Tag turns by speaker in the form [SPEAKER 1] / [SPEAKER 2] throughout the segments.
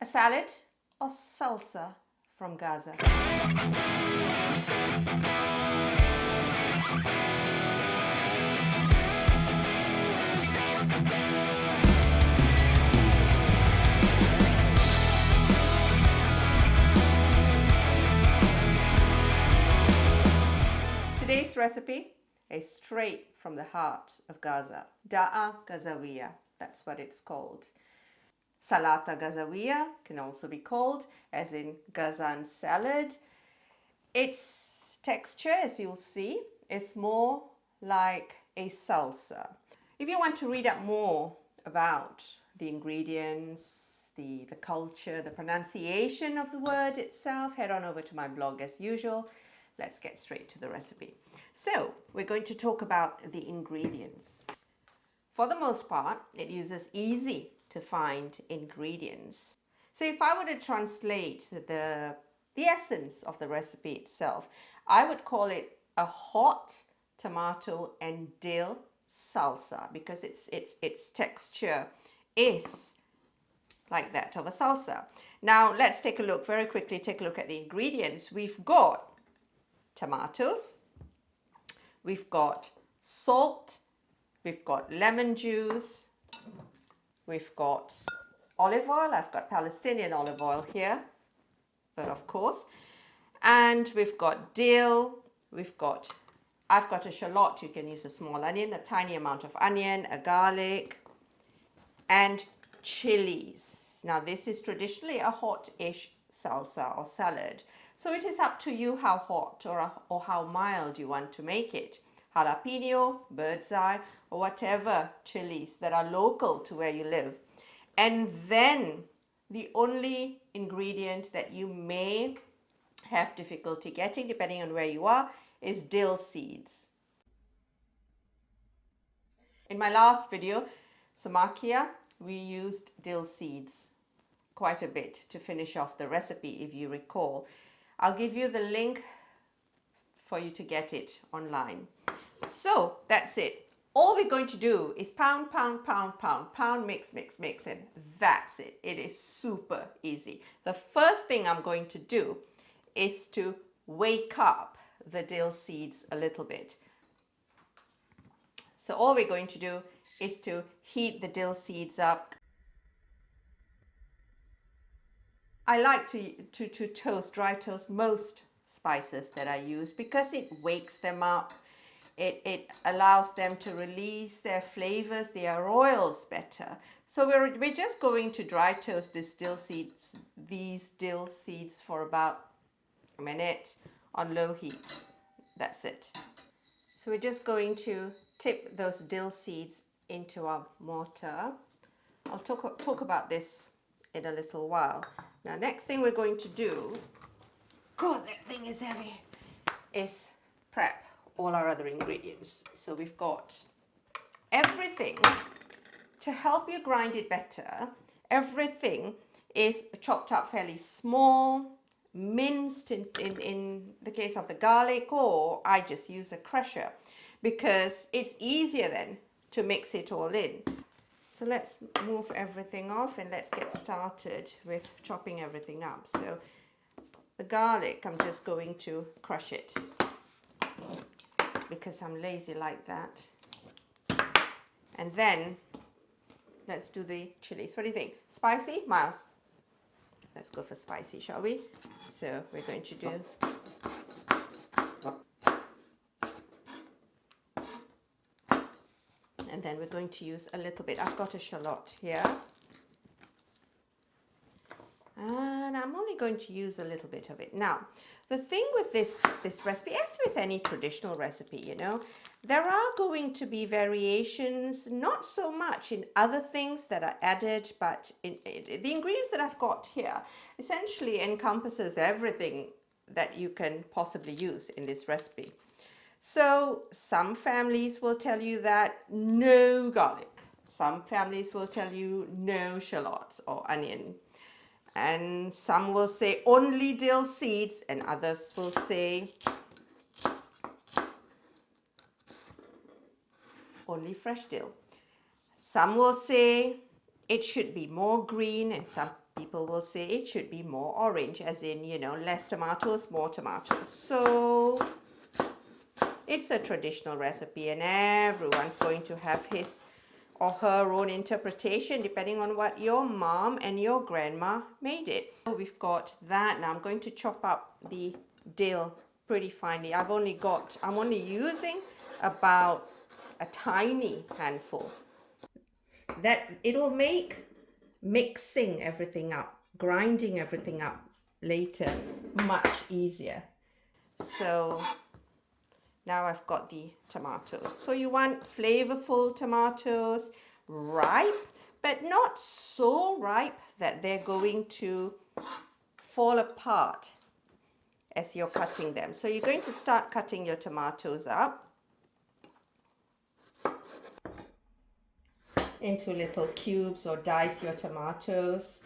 [SPEAKER 1] salad or salsa from Gaza. Today's recipe is straight from the heart of Gaza. Dagga Gazawiyyah, that's what it's called. Salata Gazawiyyah can also be called, as in Gazan salad. Its texture, as you'll see, is more like a salsa. If you want to read up more about the ingredients, the culture, the pronunciation of the word itself, head on over to my blog as usual. Let's get straight to the recipe. So, we're going to talk about the ingredients. For the most part, it uses easy to find ingredients. So if I were to translate the essence of the recipe itself, I would call it a hot tomato and dill salsa, because its texture is like that of a salsa. Now let's take a look very quickly, take a look at the ingredients. We've got tomatoes, we've got salt, we've got lemon juice, we've got olive oil. I've got Palestinian olive oil here, but of course. And we've got dill, I've got a shallot. You can use a small onion, a tiny amount of onion, a garlic, and chillies. Now this is traditionally a hot-ish salsa or salad. So it is up to you how hot or how mild you want to make it. Jalapeno, bird's eye, or whatever chilies that are local to where you live. And then the only ingredient that you may have difficulty getting, depending on where you are, is dill seeds. In my last video, Somakia, we used dill seeds quite a bit to finish off the recipe, if you recall. I'll give you the link for you to get it online. So that's it. All we're going to do is pound, pound, pound, pound, pound, mix, mix, mix, and that's it. It is super easy. The first thing I'm going to do is to wake up the dill seeds a little bit. So all we're going to do is to heat the dill seeds up. I like to toast, dry toast most spices that I use because it wakes them up. It allows them to release their flavors, their oils better. So we're just going to dry toast these dill seeds for about a minute on low heat. That's it. So we're just going to tip those dill seeds into our mortar. I'll talk about this in a little while. Now, next thing we're going to do, God, that thing is heavy, is prep all our other ingredients. So we've got everything to help you grind it better. Everything is chopped up fairly small, minced in the case of the garlic, or I just use a crusher because it's easier then to mix it all in. So let's move everything off and let's get started with chopping everything up. So the garlic, I'm just going to crush it because I'm lazy like that. And then let's do the chilies. What do you think? Spicy? Mild? Let's go for spicy, shall we? So we're going to do and then we're going to use a little bit. I've got a shallot here. And I'm only going to use a little bit of it. Now, the thing with this recipe, as with any traditional recipe, you know, there are going to be variations, not so much in other things that are added, but the ingredients that I've got here essentially encompasses everything that you can possibly use in this recipe. So some families will tell you that no garlic. Some families will tell you no shallots or onion. And some will say only dill seeds, and others will say only fresh dill. Some will say it should be more green, and some people will say it should be more orange, as in, you know, less tomatoes, more tomatoes. So it's a traditional recipe, and everyone's going to have his or her own interpretation depending on what your mom and your grandma made it. So we've got that. Now I'm going to chop up the dill pretty finely. I'm only using about a tiny handful. That it'll make mixing everything up, grinding everything up later much easier. So now I've got the tomatoes. So you want flavorful tomatoes, ripe, but not so ripe that they're going to fall apart as you're cutting them. So you're going to start cutting your tomatoes up into little cubes, or dice your tomatoes.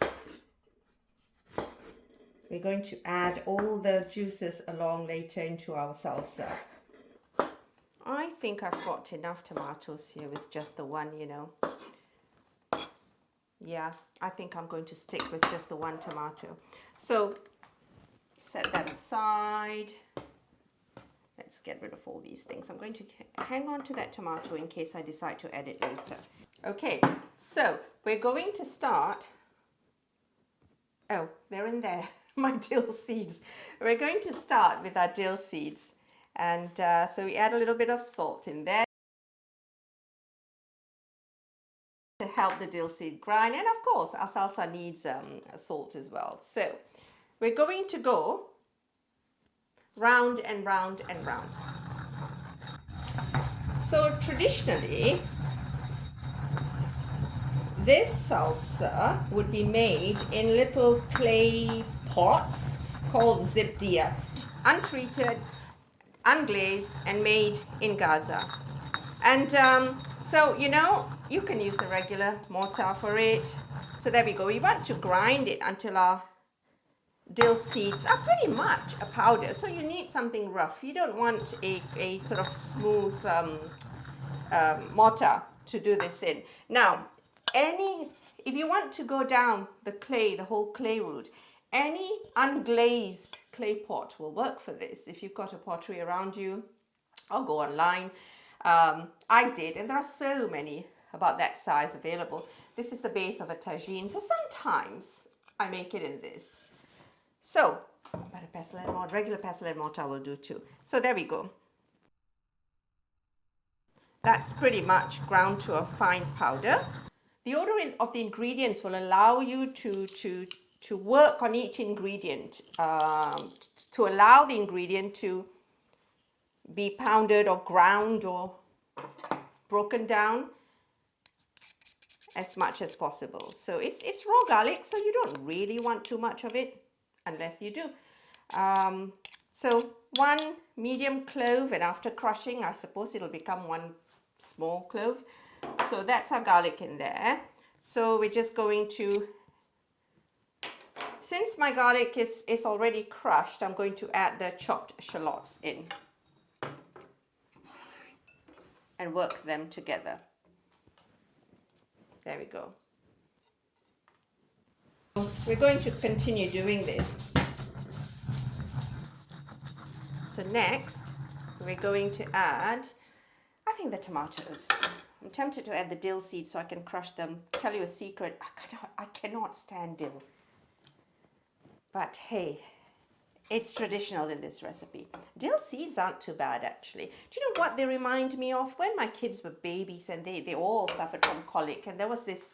[SPEAKER 1] We're going to add all the juices along later into our salsa. I think I've got enough tomatoes here with just the one, you know. Yeah, I think I'm going to stick with just the one tomato. So set that aside. Let's get rid of all these things. I'm going to hang on to that tomato in case I decide to add it later. Okay, so we're going to start. Oh, they're in there, my dill seeds. We're going to start with our dill seeds. And so we add a little bit of salt in there to help the dill seed grind. And of course, our salsa needs salt as well. So we're going to go round and round and round. So traditionally, this salsa would be made in little clay pots called Zibdiya, untreated, unglazed, and made in Gaza. And so, you know, you can use a regular mortar for it. So there we go. We want to grind it until our dill seeds are pretty much a powder. So you need something rough. You don't want a sort of smooth mortar to do this in. Now, if you want to go down the clay, the whole clay route, any unglazed clay pot will work for this. If you've got a pottery around you, I'll go online. I did, and there are so many about that size available. This is the base of a tagine, so sometimes I make it in this. So, but a pestle and mortar, regular pestle and mortar will do too. So there we go. That's pretty much ground to a fine powder. The order of the ingredients will allow you to work on each ingredient, to allow the ingredient to be pounded or ground or broken down as much as possible. So it's raw garlic, so you don't really want too much of it unless you do. So one medium clove, and after crushing, I suppose it'll become one small clove. So that's our garlic in there. So we're just going to, since my garlic is already crushed, I'm going to add the chopped shallots in and work them together. There we go. We're going to continue doing this. So next, we're going to add, I think, the tomatoes. I'm tempted to add the dill seeds so I can crush them. Tell you a secret, I cannot stand dill. But hey, it's traditional in this recipe. Dill seeds aren't too bad, actually. Do you know what they remind me of? When my kids were babies and they all suffered from colic, and there was this,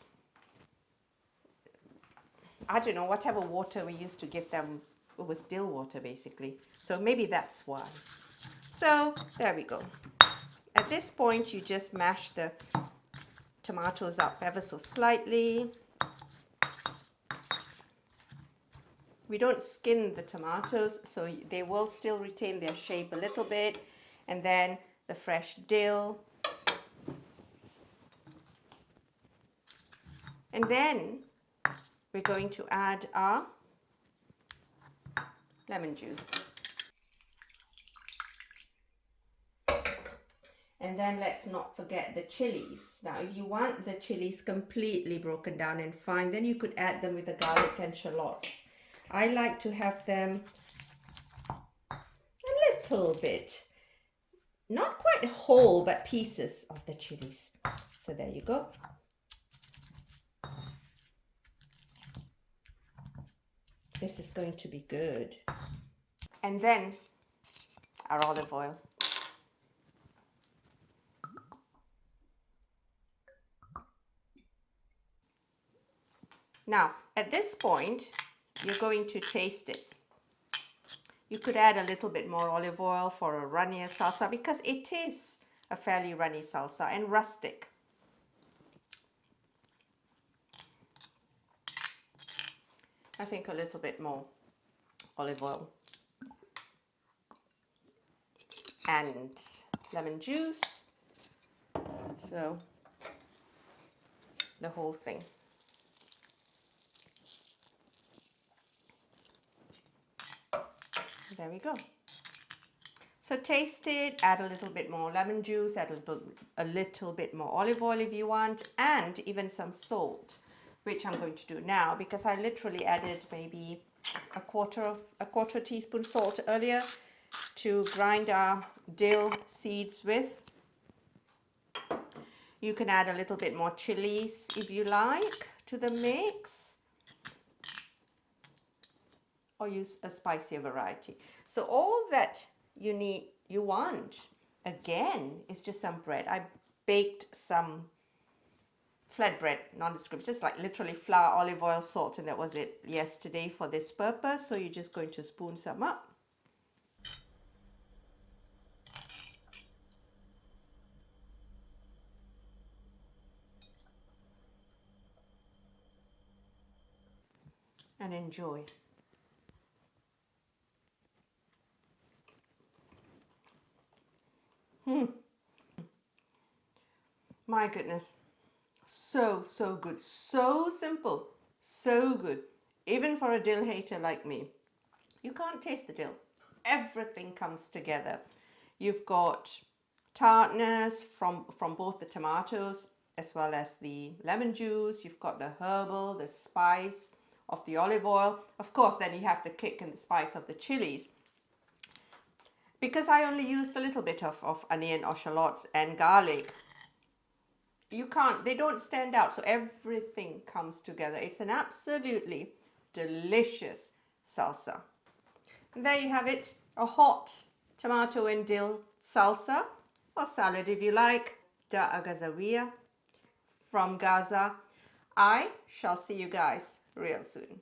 [SPEAKER 1] I don't know, whatever water we used to give them, it was dill water basically. So maybe that's why. So there we go. At this point, you just mash the tomatoes up ever so slightly. We don't skin the tomatoes, so they will still retain their shape a little bit. And then the fresh dill. And then we're going to add our lemon juice. And then let's not forget the chilies. Now, if you want the chilies completely broken down and fine, then you could add them with the garlic and shallots. I like to have them a little bit, not quite whole, but pieces of the chilies. So there you go. This is going to be good. And then our olive oil. Now, at this point, you're going to taste it. You could add a little bit more olive oil for a runnier salsa because it is a fairly runny salsa and rustic. I think a little bit more olive oil and lemon juice. So the whole thing. There we go. So taste it, add a little bit more lemon juice, add a little bit more olive oil if you want, and even some salt, which I'm going to do now because I literally added maybe a quarter teaspoon salt earlier to grind our dill seeds with. You can add a little bit more chilies if you like to the mix, or use a spicier variety. So all that you want again is just some bread. I baked some flatbread, nondescript, just like literally flour, olive oil, salt, and that was it yesterday for this purpose. So you're just going to spoon some up. And enjoy. My goodness. So good. So simple. So good. Even for a dill hater like me. You can't taste the dill. Everything comes together. You've got tartness from both the tomatoes as well as the lemon juice. You've got the herbal, the spice of the olive oil. Of course, then you have the kick and the spice of the chilies. Because I only used a little bit of onion or shallots and garlic, they don't stand out. So everything comes together. It's an absolutely delicious salsa. And there you have it, a hot tomato and dill salsa, or salad if you like. Dagga Gazawiyyah from Gaza. I shall see you guys real soon.